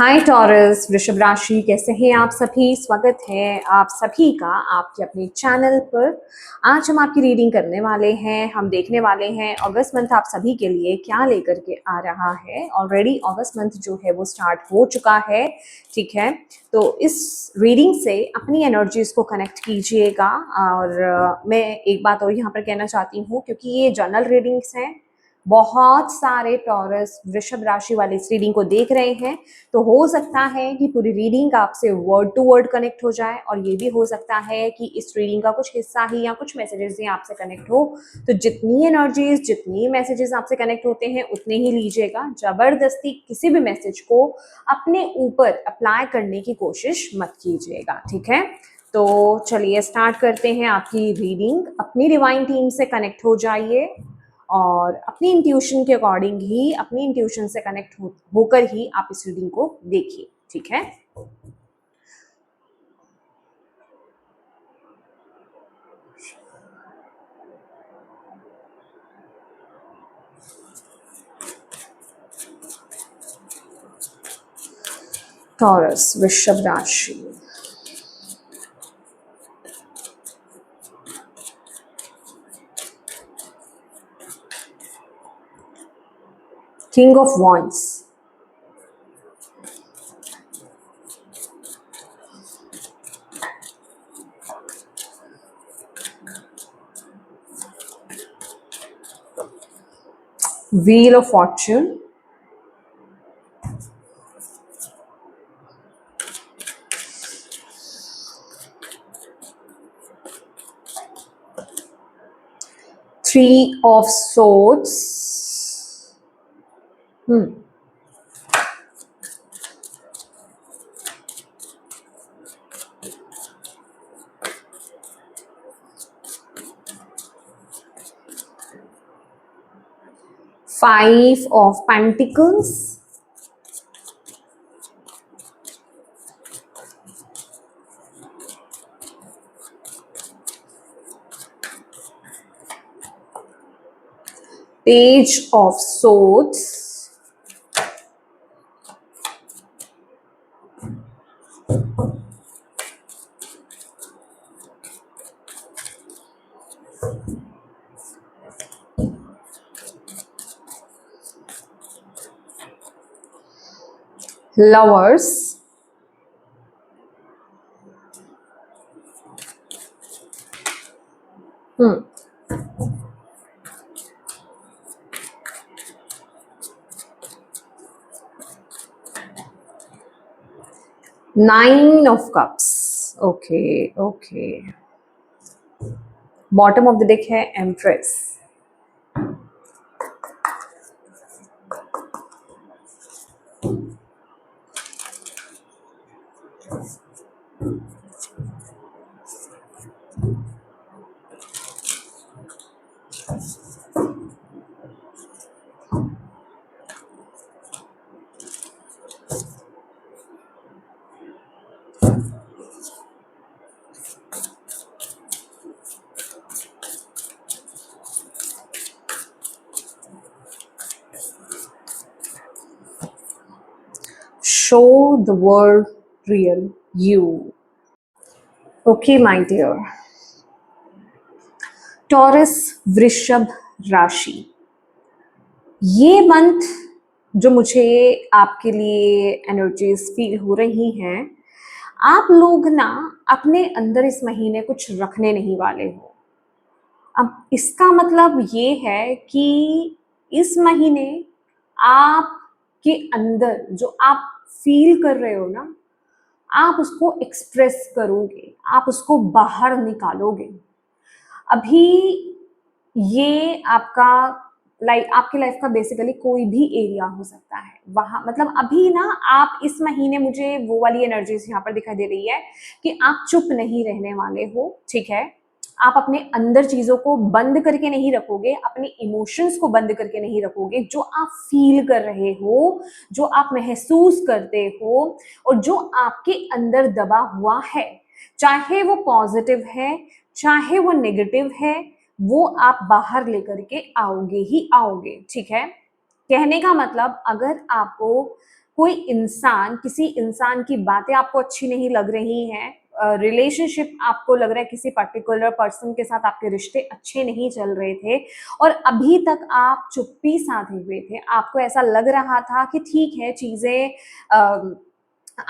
हाय taurus, वृषभ राशि, कैसे हैं आप सभी। स्वागत है आप सभी का आपके अपने चैनल पर। आज हम आपकी रीडिंग करने वाले हैं। हम देखने वाले हैं अगस्त मंथ आप सभी के लिए क्या लेकर के आ रहा है। ऑलरेडी अगस्त मंथ जो है वो स्टार्ट हो चुका है, ठीक है। तो इस रीडिंग से अपनी एनर्जीज को कनेक्ट कीजिएगा। और मैं एक बात और यहाँ पर कहना चाहती हूँ, क्योंकि ये जनरल रीडिंग्स हैं, बहुत सारे टॉरस वृषभ राशि वाले इस रीडिंग को देख रहे हैं, तो हो सकता है कि पूरी रीडिंग आपसे वर्ड टू वर्ड कनेक्ट हो जाए, और ये भी हो सकता है कि इस रीडिंग का कुछ हिस्सा ही या कुछ मैसेजेस ही आपसे कनेक्ट हो। तो जितनी एनर्जीज, जितनी मैसेजेस आपसे कनेक्ट होते हैं उतने ही लीजिएगा। जबरदस्ती किसी भी मैसेज को अपने ऊपर अप्लाई करने की कोशिश मत कीजिएगा, ठीक है। तो चलिए स्टार्ट करते हैं आपकी रीडिंग। अपनी डिवाइन टीम से कनेक्ट हो जाइए और अपनी इंट्यूशन के अकॉर्डिंग ही, अपनी इंट्यूशन से कनेक्ट होकर ही आप इस रीडिंग को देखिए, ठीक है। टॉरस वृषभ राशि, king of wands, wheel of fortune, three of swords, five of pentacles, page of swords, lovers, nine of cups. Okay okay, bottom of the deck है empress, show the world real you. Okay my dear Taurus वृषभ राशि, ये month जो मुझे आपके लिए energies feel हो रही हैं, आप लोग ना अपने अंदर इस महीने कुछ रखने नहीं वाले हो। अब इसका मतलब ये है कि इस महीने आपके अंदर जो आप फील कर रहे हो ना, आप उसको एक्सप्रेस करोगे, आप उसको बाहर निकालोगे। अभी ये आपका आपकी लाइफ का बेसिकली कोई भी एरिया हो सकता है, वहां मतलब अभी ना आप इस महीने, मुझे वो वाली एनर्जीज यहाँ पर दिखाई दे रही है कि आप चुप नहीं रहने वाले हो, ठीक है। आप अपने अंदर चीजों को बंद करके नहीं रखोगे, अपने इमोशंस को बंद करके नहीं रखोगे। जो आप फील कर रहे हो, जो आप महसूस करते हो, और जो आपके अंदर दबा हुआ है, चाहे वो पॉजिटिव है चाहे वो नेगेटिव है, वो आप बाहर लेकर के आओगे ही आओगे, ठीक है। कहने का मतलब, अगर आपको कोई इंसान, किसी इंसान की बातें आपको अच्छी नहीं लग रही हैं, रिलेशनशिप आपको लग रहा है किसी पर्टिकुलर पर्सन के साथ आपके रिश्ते अच्छे नहीं चल रहे थे और अभी तक आप चुप्पी साधे हुए थे, आपको ऐसा लग रहा था कि ठीक है चीजें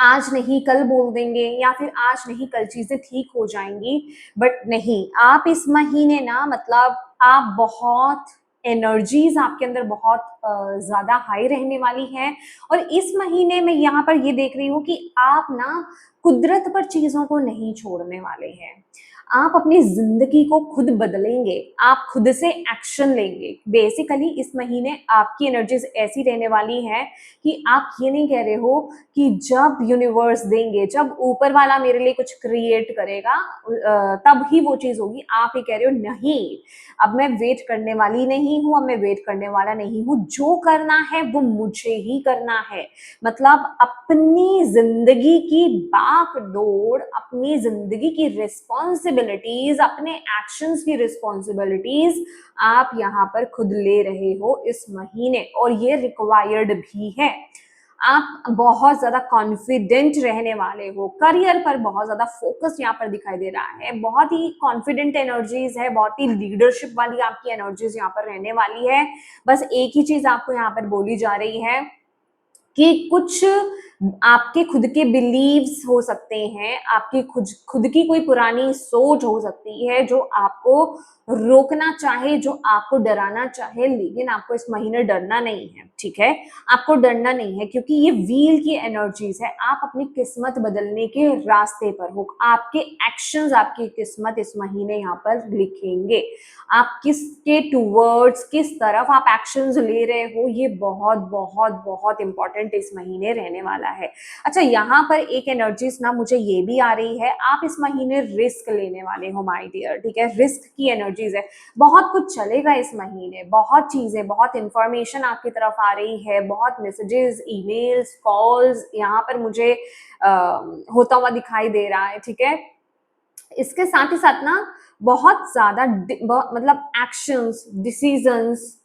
आज नहीं कल बोल देंगे या फिर आज नहीं कल चीजें ठीक हो जाएंगी, बट नहीं, आप इस महीने ना मतलब आप बहुत एनर्जीज आपके अंदर बहुत ज्यादा हाई रहने वाली है। और इस महीने में यहाँ पर ये देख रही हूँ कि आप ना कुदरत पर चीजों को नहीं छोड़ने वाले हैं, आप अपनी जिंदगी को खुद बदलेंगे, आप खुद से एक्शन लेंगे। बेसिकली इस महीने आपकी एनर्जीज ऐसी रहने वाली है कि आप ये नहीं कह रहे हो कि जब यूनिवर्स देंगे, जब ऊपर वाला मेरे लिए कुछ क्रिएट करेगा तब ही वो चीज होगी, आप ये कह रहे हो नहीं, अब मैं वेट करने वाली नहीं हूं, अब मैं वेट करने वाला नहीं हूं, जो करना है वो मुझे ही करना है। मतलब अपनी जिंदगी की बागडोर, अपनी जिंदगी की रिस्पॉन्सिबिलिटीज, अपने एक्शंस की रिस्पॉन्सिबिलिटीज आप यहाँ पर खुद ले रहे हो इस महीने, और ये रिक्वायर्ड भी है। आप बहुत ज्यादा कॉन्फिडेंट रहने वाले हो, करियर पर बहुत ज्यादा फोकस यहाँ पर दिखाई दे रहा है, बहुत ही कॉन्फिडेंट एनर्जीज है, बहुत ही लीडरशिप वाली आपकी एनर्जीज यहाँ पर रहने वाली है। बस एक ही चीज आपको यहाँ पर बोली जा रही है कि कुछ आपके खुद के बिलीव्स हो सकते हैं, आपकी खुद की कोई पुरानी सोच हो सकती है जो आपको रोकना चाहे, जो आपको डराना चाहे, लेकिन आपको इस महीने डरना नहीं है, ठीक है, आपको डरना नहीं है क्योंकि ये व्हील की एनर्जीज है। आप अपनी किस्मत बदलने के रास्ते पर हो, आपके एक्शंस आपकी किस्मत इस महीने यहाँ पर लिखेंगे। आप किसके टूवर्ड्स, किस तरफ आप एक्शंस ले रहे हो, ये बहुत बहुत बहुत इंपॉर्टेंट इस महीने रहने वाला है। अच्छा, यहाँ पर एक एनर्जीज ना मुझे ये भी आ रही है, आप इस महीने रिस्क लेने वाले हो माय डियर, ठीक है, रिस्क की एनर्जीज है। बहुत कुछ चलेगा इस महीने, बहुत चीजें, बहुत इंफॉर्मेशन आपकी तरफ आ रही है, बहुत मैसेजेस, ईमेल्स, कॉल्स यहाँ पर मुझे होता हुआ दिखाई दे रहा है, ठीक है। इसके साथ ही साथ ना बहुत ज्यादा मतलब एक्शंस, डिसीजंस,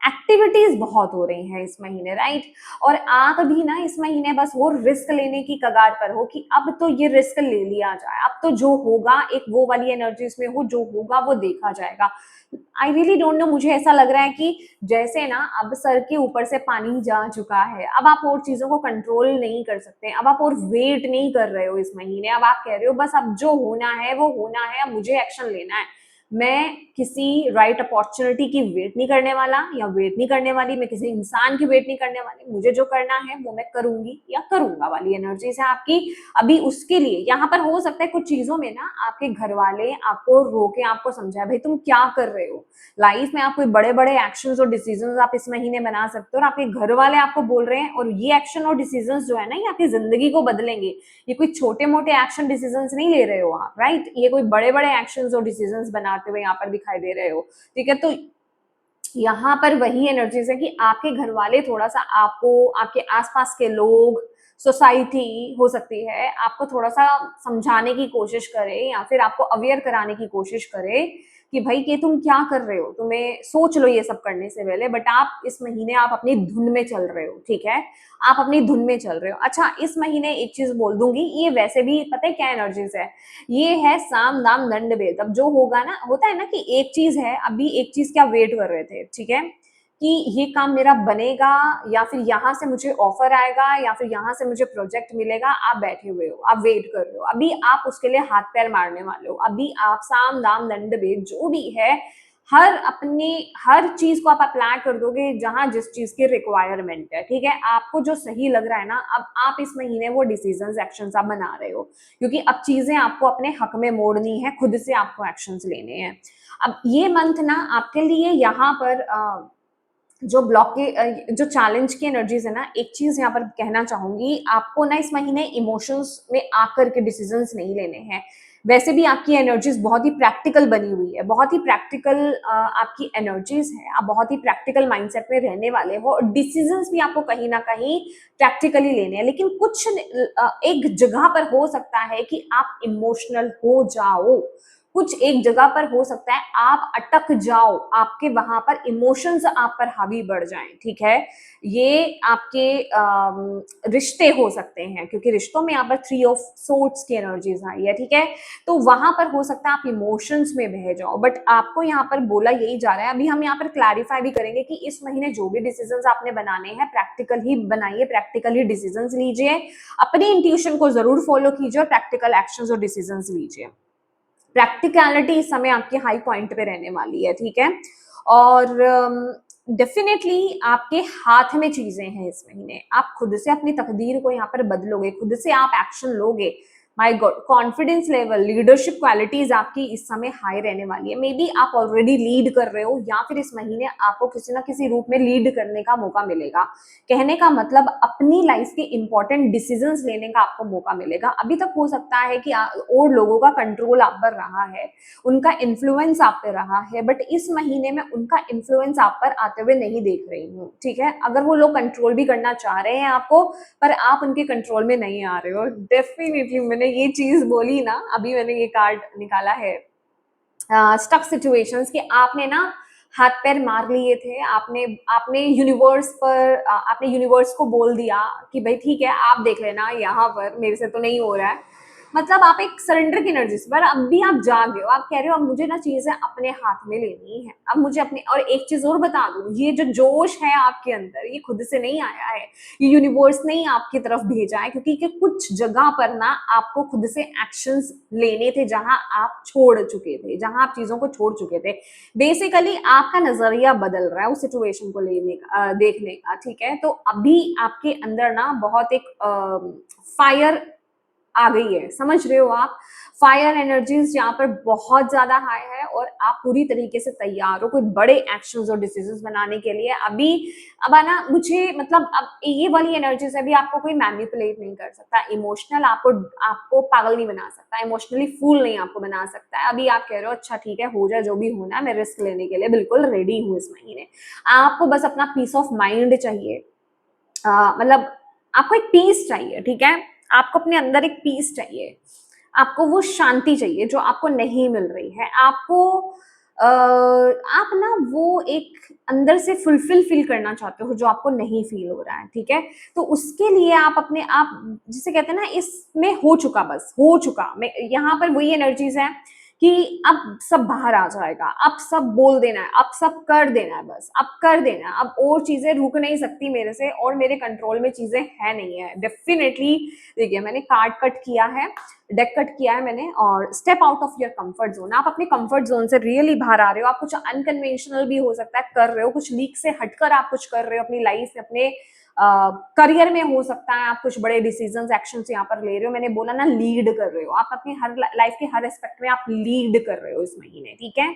एक्टिविटीज बहुत हो रही हैं इस महीने, राइट। और आप भी ना इस महीने बस वो रिस्क लेने की कगार पर हो कि अब तो ये रिस्क ले लिया जाए, अब तो जो होगा, एक वो वाली एनर्जीज में हो, जो होगा वो देखा जाएगा। आई रियली डोंट नो, मुझे ऐसा लग रहा है कि जैसे ना अब सर के ऊपर से पानी जा चुका है, अब आप और चीजों को कंट्रोल नहीं कर सकते, अब आप और वेट नहीं कर रहे हो इस महीने, अब आप कह रहे हो बस अब जो होना है वो होना है, अब मुझे एक्शन लेना है। मैं किसी राइट अपॉर्चुनिटी की वेट नहीं करने वाला या वेट नहीं करने वाली, मैं किसी इंसान की वेट नहीं करने वाली, मुझे जो करना है वो मैं करूंगी या करूंगा वाली एनर्जी से आपकी। अभी उसके लिए यहाँ पर हो सकता है कुछ चीजों में ना आपके घर वाले आपको रोके, आपको समझाए भाई तुम क्या कर रहे हो लाइफ में, आप कोई बड़े बड़े एक्शंस और डिसीजंस आप इस महीने बना सकते हो, और आपके घर वाले आपको बोल रहे हैं, और ये एक्शन और डिसीजंस जो है ना ये आपकी जिंदगी को बदलेंगे। ये कोई छोटे मोटे एक्शन डिसीजंस नहीं ले रहे हो आप, राइट, ये कोई बड़े बड़े एक्शंस और डिसीजंस बनाते हुए यहाँ पर दिखाई दे रहे हो, ठीक है। तो यहाँ पर वही एनर्जीज है कि आपके घर वाले थोड़ा सा आपको, आपके आसपास के लोग, सोसाइटी हो सकती है, आपको थोड़ा सा समझाने की कोशिश करे या फिर आपको अवेयर कराने की कोशिश करे कि भाई ये तुम क्या कर रहे हो, तुम्हें सोच लो ये सब करने से पहले, बट आप इस महीने आप अपनी धुन में चल रहे हो, ठीक है, आप अपनी धुन में चल रहे हो। अच्छा, इस महीने एक चीज बोल दूंगी, ये वैसे भी पता है क्या एनर्जीज है, ये है साम दाम दंड भेद। अब जो होगा ना, होता है ना कि एक चीज है, अभी एक चीज क्या वेट कर रहे थे, ठीक है, कि ये काम मेरा बनेगा या फिर यहाँ से मुझे ऑफर आएगा या फिर यहाँ से मुझे प्रोजेक्ट मिलेगा, आप बैठे हुए हो, आप वेट कर रहे हो, अभी आप उसके लिए हाथ पैर मारने वाले हो, अभी आप साम दाम दंड भेद जो भी है हर चीज को आप अप्लाई कर दोगे जहां जिस चीज की रिक्वायरमेंट है, ठीक है, आपको जो सही लग रहा है ना, अब आप इस महीने वो डिसीजंस, एक्शंस आप बना रहे हो, क्योंकि अब चीजें आपको अपने हक में मोड़नी है, खुद से आपको एक्शंस लेने हैं। अब ये मंथ ना आपके लिए यहाँ पर जो ब्लॉक के जो चैलेंज की एनर्जीज है ना, एक चीज यहाँ पर कहना चाहूंगी, आपको ना इस महीने इमोशंस में आकर के डिसीजंस नहीं लेने हैं। वैसे भी आपकी एनर्जीज बहुत ही प्रैक्टिकल बनी हुई है, बहुत ही प्रैक्टिकल आपकी एनर्जीज है, आप बहुत ही प्रैक्टिकल माइंडसेट में रहने वाले हो, और डिसीजंस भी आपको कहीं ना कहीं प्रैक्टिकली लेने हैं, लेकिन कुछ एक जगह पर हो सकता है कि आप इमोशनल हो जाओ, कुछ एक जगह पर हो सकता है आप अटक जाओ, आपके वहां पर इमोशंस आप पर हावी बढ़ जाएं, ठीक है। ये आपके रिश्ते हो सकते हैं, क्योंकि रिश्तों में यहाँ पर 3 ऑफ सोर्ड्स की एनर्जीज आई है, ठीक है। तो वहां पर हो सकता है आप इमोशंस में बह जाओ, बट आपको यहाँ पर बोला यही जा रहा है, अभी हम यहाँ पर क्लैरिफाई भी करेंगे कि इस महीने जो भी डिसीजंस आपने बनाने हैं प्रैक्टिकल ही बनाइए, प्रैक्टिकल ही डिसीजंस लीजिए, अपनी इंट्यूशन को जरूर फॉलो कीजिए और प्रैक्टिकल एक्शंस और डिसीजंस लीजिए। प्रैक्टिकलिटी इस समय आपके हाई पॉइंट पे रहने वाली है, ठीक है। और डेफिनेटली आपके हाथ में चीजें हैं इस महीने, आप खुद से अपनी तकदीर को यहाँ पर बदलोगे, खुद से आप एक्शन लोगे। My God, confidence level, leadership qualities आपकी इस समय हाई रहने वाली है। मे बी आप ऑलरेडी लीड कर रहे हो, या फिर इस महीने आपको किसी ना किसी रूप में लीड करने का मौका मिलेगा। कहने का मतलब अपनी लाइफ के इंपॉर्टेंट डिसीजंस लेने का आपको मौका मिलेगा। अभी तक हो सकता है कि और लोगों का कंट्रोल आप पर रहा है, उनका इन्फ्लुएंस आप पे रहा है, बट इस महीने में उनका इन्फ्लुएंस आप पर आते हुए नहीं देख रही हूँ, ठीक है। अगर वो लोग कंट्रोल भी करना चाह रहे हैं आपको, पर आप उनके कंट्रोल में नहीं आ रहे हो। डेफिनेटली मैंने ये चीज बोली ना, अभी मैंने ये कार्ड निकाला है स्टक सिचुएशंस, कि आपने ना हाथ पैर मार लिए थे, आपने यूनिवर्स पर आपने यूनिवर्स को बोल दिया कि भाई ठीक है आप देख लेना, यहाँ पर मेरे से तो नहीं हो रहा है। मतलब आप एक सरेंडर की एनर्जी से, पर अब भी आप जाग गए हो, आप कह रहे हो अब मुझे ना चीजें अपने हाथ में लेनी है, अब मुझे अपने। और एक चीज और बता दूं, ये जो जोश है आपके अंदर, ये खुद से नहीं आया है, ये यूनिवर्स ने ही आपकी तरफ भेजा है, क्योंकि कुछ जगह पर ना आपको खुद से एक्शंस लेने थे, जहां आप छोड़ चुके थे, जहां आप चीजों को छोड़ चुके थे। बेसिकली आपका नजरिया बदल रहा है उस सिचुएशन को लेने का, देखने का, ठीक है। तो अभी आपके अंदर ना बहुत एक फायर आ गई है, समझ रहे हो आप। फायर एनर्जीज यहाँ पर बहुत ज्यादा हाई है, और आप पूरी तरीके से तैयार हो कोई बड़े एक्शंस और डिसीजंस बनाने के लिए। अभी अब आना मुझे, मतलब अब ये वाली एनर्जीज अभी आपको कोई मैनिपुलेट नहीं कर सकता, इमोशनल आपको पागल नहीं बना सकता, इमोशनली फूल नहीं आपको बना सकता है। अभी आप कह रहे हो अच्छा ठीक है, हो जाए जो भी होना है, मैं रिस्क लेने के लिए बिल्कुल रेडी हूँ इस महीने। आपको बस अपना पीस ऑफ माइंड चाहिए, मतलब आपको एक पीस चाहिए, ठीक है। आपको अपने अंदर एक पीस चाहिए, आपको वो शांति चाहिए जो आपको नहीं मिल रही है। आपको आप ना वो एक अंदर से फुलफिल फील करना चाहते हो जो आपको नहीं फील हो रहा है, ठीक है। तो उसके लिए आप अपने आप, जिसे कहते हैं ना, इसमें हो चुका, बस हो चुका, मैं यहाँ पर वही एनर्जीज है कि अब सब बाहर आ जाएगा, अब सब बोल देना है, अब सब कर देना है, बस अब कर देना है, अब और चीजें रुक नहीं सकती मेरे से, और मेरे कंट्रोल में चीजें है नहीं है। डेफिनेटली देखिए, मैंने कार्ड कट किया है, डेक कट किया है मैंने, और step out of your comfort zone, आप अपने कंफर्ट जोन से रियली बाहर आ रहे हो। आप कुछ अनकन्वेंशनल भी हो सकता है कर रहे हो, कुछ लीक से हटकर आप कुछ कर रहे हो अपनी लाइफ में, अपने करियर में हो सकता है आप कुछ बड़े डिसीजंस एक्शंस यहाँ पर ले रहे हो। मैंने बोला ना, लीड कर रहे हो, आप अपनी हर लाइफ के हर एस्पेक्ट में आप लीड कर रहे हो इस महीने, ठीक है।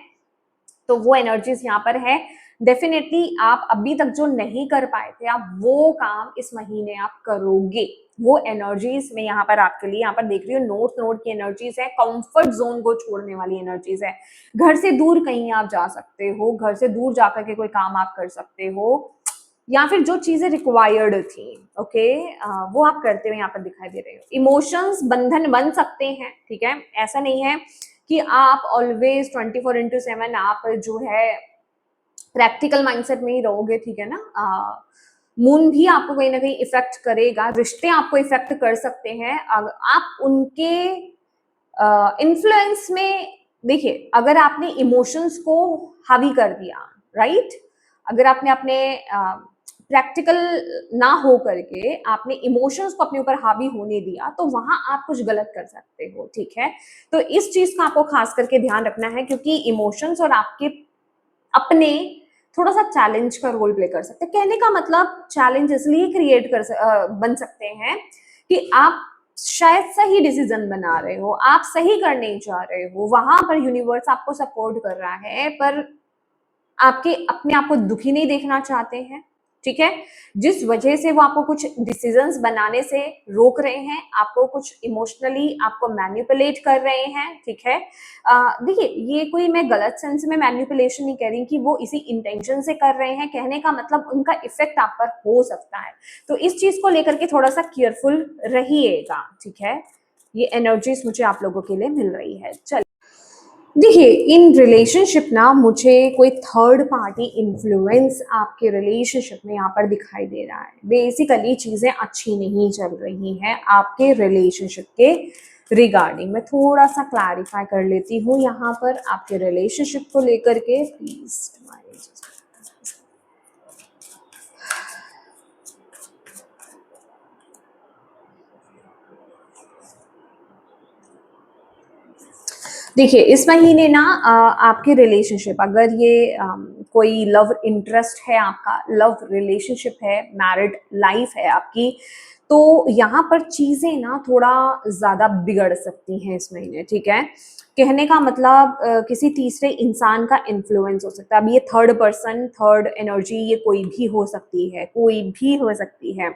तो वो एनर्जीज यहाँ पर है। डेफिनेटली आप अभी तक जो नहीं कर पाए थे, आप वो काम इस महीने आप करोगे। वो एनर्जीज में यहाँ पर आपके लिए, यहाँ पर देख रही हूँ नॉर्थ नोड की एनर्जीज है, कंफर्ट जोन को छोड़ने वाली एनर्जीज है। घर से दूर कहीं आप जा सकते हो, घर से दूर जाकर के कोई काम आप कर सकते हो, या फिर जो चीजें रिक्वायर्ड थी, ओके, वो आप करते हुए यहाँ पर दिखाई दे रहे हो। इमोशंस बंधन बन सकते हैं, ठीक है। ऐसा नहीं है कि आप ऑलवेज 24/7 आप जो है प्रैक्टिकल माइंडसेट में ही रहोगे, ठीक है ना। मून भी आपको कहीं ना कहीं इफेक्ट करेगा, रिश्ते आपको इफेक्ट कर सकते हैं, आप उनके इन्फ्लुएंस में। देखिए, अगर आपने इमोशंस को हावी कर दिया, राइट, अगर आपने अपने प्रैक्टिकल ना हो करके आपने इमोशंस को अपने ऊपर हावी होने दिया, तो वहां आप कुछ गलत कर सकते हो, ठीक है। तो इस चीज का आपको खास करके ध्यान रखना है, क्योंकि इमोशंस और आपके अपने थोड़ा सा चैलेंज का रोल प्ले कर सकते हैं। कहने का मतलब चैलेंज इसलिए क्रिएट बन सकते हैं कि आप शायद सही डिसीजन बना रहे हो, आप सही करने जा रहे हो, वहां पर यूनिवर्स आपको सपोर्ट कर रहा है, पर आपके अपने आप को दुखी नहीं देखना चाहते हैं, ठीक है। जिस वजह से वो आपको कुछ डिसीजंस बनाने से रोक रहे हैं, आपको कुछ इमोशनली आपको मैनिपुलेट कर रहे हैं, ठीक है। देखिए, ये कोई मैं गलत सेंस में मैनिपुलेशन नहीं कह रही कि वो इसी इंटेंशन से कर रहे हैं, कहने का मतलब उनका इफेक्ट आप पर हो सकता है। तो इस चीज को लेकर के थोड़ा सा केयरफुल रहिएगा, ठीक है। ये एनर्जीज मुझे आप लोगों के लिए मिल रही है। चलिए, देखिए, इन रिलेशनशिप ना मुझे कोई थर्ड पार्टी इन्फ्लुएंस आपके रिलेशनशिप में यहाँ पर दिखाई दे रहा है। बेसिकली चीज़ें अच्छी नहीं चल रही हैं आपके रिलेशनशिप के रिगार्डिंग। मैं थोड़ा सा क्लैरिफाई कर लेती हूँ यहाँ पर आपके रिलेशनशिप को लेकर के। प्लीज देखिए, इस महीने ना आपकी रिलेशनशिप, अगर ये कोई लव इंटरेस्ट है, आपका लव रिलेशनशिप है, मैरिड लाइफ है आपकी, तो यहाँ पर चीजें ना थोड़ा ज्यादा बिगड़ सकती हैं इस महीने, ठीक है। कहने का मतलब किसी तीसरे इंसान का इन्फ्लुएंस हो सकता है। अब ये थर्ड पर्सन, थर्ड एनर्जी, ये कोई भी हो सकती है, कोई भी हो सकती है।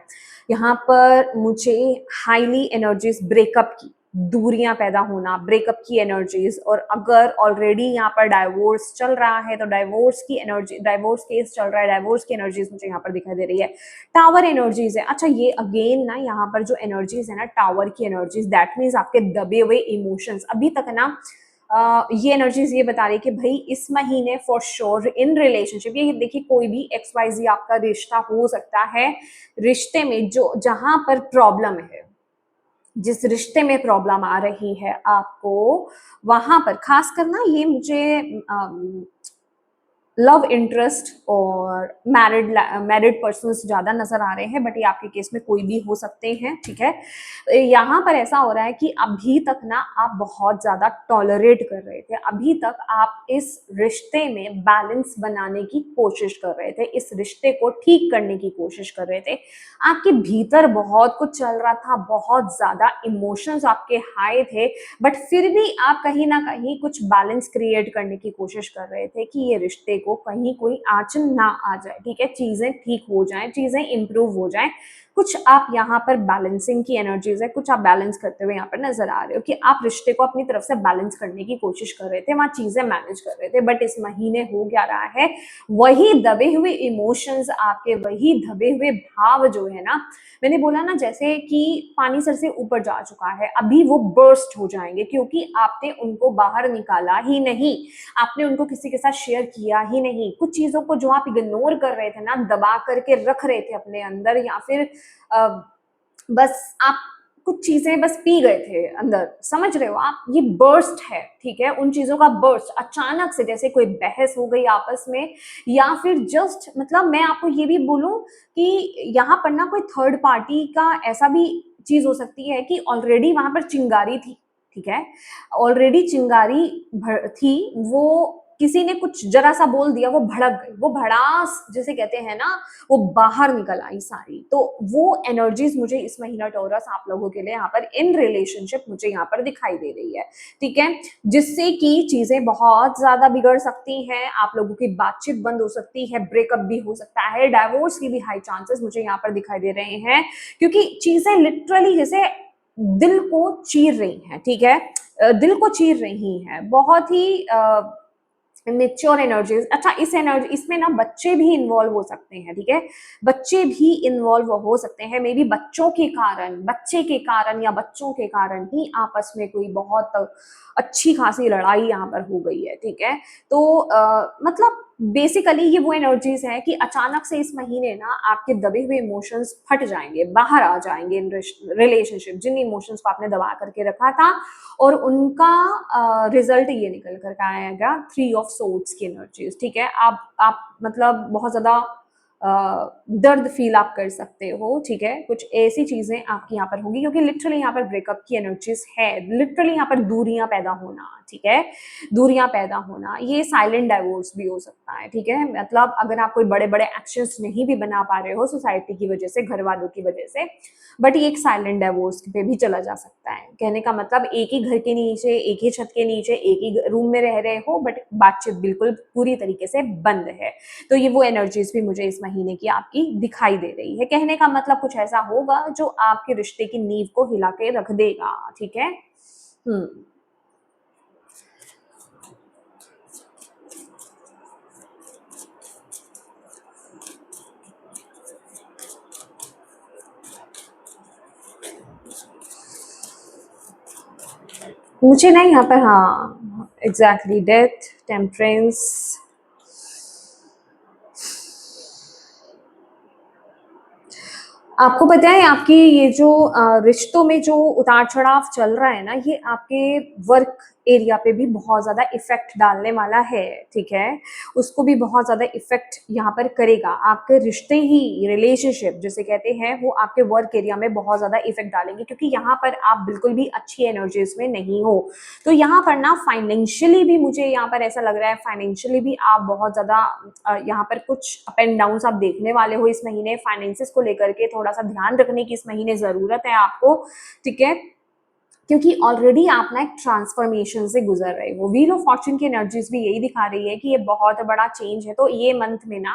यहाँ पर मुझे हाईली एनर्जीज ब्रेकअप की, दूरियां पैदा होना, ब्रेकअप की एनर्जीज, और अगर ऑलरेडी यहाँ पर डाइवोर्स चल रहा है तो डाइवोर्स की एनर्जी, डाइवोर्स केस चल रहा है, डाइवोर्स की एनर्जीज मुझे यहाँ पर दिखाई दे रही है। टावर एनर्जीज है। अच्छा, ये अगेन ना यहाँ पर जो एनर्जीज है ना, टावर की एनर्जीज, दैट मीन्स आपके दबे हुए इमोशंस अभी तक ना ये एनर्जीज ये बता रही है कि भाई इस महीने फॉर श्योर इन रिलेशनशिप, ये देखिए कोई भी XYZ आपका रिश्ता हो सकता है, रिश्ते में जो जहां पर प्रॉब्लम है, जिस रिश्ते में प्रॉब्लम आ रही है आपको, वहां पर खास करना ये मुझे लव इंटरेस्ट और मैरिड पर्सन ज्यादा नजर आ रहे हैं, बट ये आपके केस में कोई भी हो सकते हैं, ठीक है। यहाँ पर ऐसा हो रहा है कि अभी तक ना आप बहुत ज्यादा टॉलरेट कर रहे थे, अभी तक आप इस रिश्ते में बैलेंस बनाने की कोशिश कर रहे थे, इस रिश्ते को ठीक करने की कोशिश कर रहे थे। आपके भीतर बहुत कुछ चल रहा था, बहुत ज्यादा इमोशंस आपके हाई थे, बट फिर भी आप कहीं ना कहीं कुछ बैलेंस क्रिएट करने की कोशिश कर रहे थे कि ये रिश्ते को कहीं कोई आंच ना आ जाए, ठीक है, चीजें ठीक हो जाएं, चीजें इंप्रूव हो जाएं। कुछ आप यहाँ पर बैलेंसिंग की एनर्जीज है, कुछ आप बैलेंस करते हुए यहाँ पर नजर आ रहे हो कि आप रिश्ते को अपनी तरफ से बैलेंस करने की कोशिश कर रहे थे, वहां चीजें मैनेज कर रहे थे, बट इस महीने हो क्या रहा है, वही दबे हुए इमोशंस आपके, वही दबे हुए भाव जो है ना, मैंने बोला ना जैसे कि पानी सर से ऊपर जा चुका है, अभी वो बर्स्ट हो जाएंगे, क्योंकि आपने उनको बाहर निकाला ही नहीं, आपने उनको किसी के साथ शेयर किया ही नहीं। कुछ चीजों को जो आप इग्नोर कर रहे थे ना, दबा करके रख रहे थे अपने अंदर, या फिर बस आप कुछ चीजें बस पी गए थे अंदर, समझ रहे हो आप, ये बर्स्ट है, ठीक है, उन चीजों का बर्स्ट अचानक से, जैसे कोई बहस हो गई आपस में, या फिर जस्ट मतलब मैं आपको ये भी बोलूं कि यहाँ पर ना कोई थर्ड पार्टी का ऐसा भी चीज हो सकती है कि ऑलरेडी वहां पर चिंगारी थी, ठीक है, ऑलरेडी चिंगारी थी, वो किसी ने कुछ जरा सा बोल दिया, वो भड़क गई, वो भड़ास जिसे कहते हैं ना, वो बाहर निकल आई सारी। तो वो एनर्जीज मुझे इस महीना टोरस आप लोगों के लिए यहाँ पर इन रिलेशनशिप मुझे यहाँ पर दिखाई दे रही है, ठीक है, जिससे कि चीजें बहुत ज्यादा बिगड़ सकती हैं, आप लोगों की बातचीत बंद हो सकती है, ब्रेकअप भी हो सकता है, डाइवोर्स की भी हाई चांसेस मुझे यहाँ पर दिखाई दे रहे हैं, क्योंकि चीजें लिटरली जैसे दिल को चीर रही हैं, ठीक है, दिल को चीर रही हैं, बहुत ही मेच्योर एनर्जीज। अच्छा, इस एनर्जी, इसमें ना बच्चे भी इन्वॉल्व हो सकते हैं, ठीक है, बच्चे भी इन्वॉल्व हो सकते हैं, मे बी बच्चों के कारण, बच्चे के कारण या बच्चों के कारण ही आपस में कोई बहुत अच्छी खासी लड़ाई यहाँ पर हो गई है, ठीक है। तो मतलब बेसिकली ये वो एनर्जीज है कि अचानक से इस महीने ना आपके दबे हुए इमोशंस फट जाएंगे, बाहर आ जाएंगे इन रिलेशनशिप, जिन इमोशंस को आपने दबा करके रखा था, और उनका रिजल्ट ये निकल कर आएगा 3 ऑफ सोर्ड्स की एनर्जीज, ठीक है। आप मतलब बहुत ज्यादा दर्द फील आप कर सकते हो, ठीक है, कुछ ऐसी चीजें आपकी यहाँ पर होंगी, क्योंकि लिटरली यहाँ पर ब्रेकअप की एनर्जीज है, लिटरली यहाँ पर दूरियां पैदा होना, ठीक है, दूरियां पैदा होना, ये साइलेंट डाइवोर्स भी हो सकता है, ठीक है, मतलब अगर आप कोई बड़े बड़े एक्शंस नहीं भी बना पा रहे हो सोसाइटी की वजह से, घर वालों की वजह से, बट ये एक साइलेंट डाइवोर्स पे भी चला जा सकता है। कहने का मतलब एक ही घर के नीचे, एक ही छत के नीचे, एक ही रूम में रह रहे हो, बट बातचीत बिल्कुल पूरी तरीके से बंद है। तो ये वो एनर्जीज भी मुझे इस महीने की आपकी दिखाई दे रही है। कहने का मतलब कुछ ऐसा होगा जो आपके रिश्ते की नींव को हिला के रख देगा, ठीक है। मुझे ना यहाँ पर हाँ एग्जैक्टली, डेथ, टेम्परेंस। आपको पता है आपकी ये जो रिश्तों में जो उतार-चढ़ाव चल रहा है ना, ये आपके वर्क एरिया पे भी बहुत ज़्यादा इफ़ेक्ट डालने वाला है, ठीक है? उसको भी बहुत ज़्यादा इफ़ेक्ट यहाँ पर करेगा। आपके रिश्ते ही, रिलेशनशिप जिसे कहते हैं, वो आपके वर्क एरिया में बहुत ज़्यादा इफ़ेक्ट डालेंगे, क्योंकि यहाँ पर आप बिल्कुल भी अच्छी एनर्जीज़ में नहीं हो। तो यहाँ पर ना फाइनेंशियली भी मुझे यहाँ पर ऐसा लग रहा है, फाइनेंशियली भी आप बहुत ज़्यादा यहाँ पर कुछ अप एंड डाउन्स आप देखने वाले हो इस महीने। फाइनेंसेस को लेकर के थोड़ा-सा ध्यान रखने की इस महीने ज़रूरत है आपको, ठीक है? क्योंकि ऑलरेडी आप ना एक ट्रांसफॉर्मेशन से गुजर रहे हो। व्हील ऑफ फॉर्च्यून की एनर्जीज भी यही दिखा रही है कि ये बहुत बड़ा चेंज है। तो ये मंथ में ना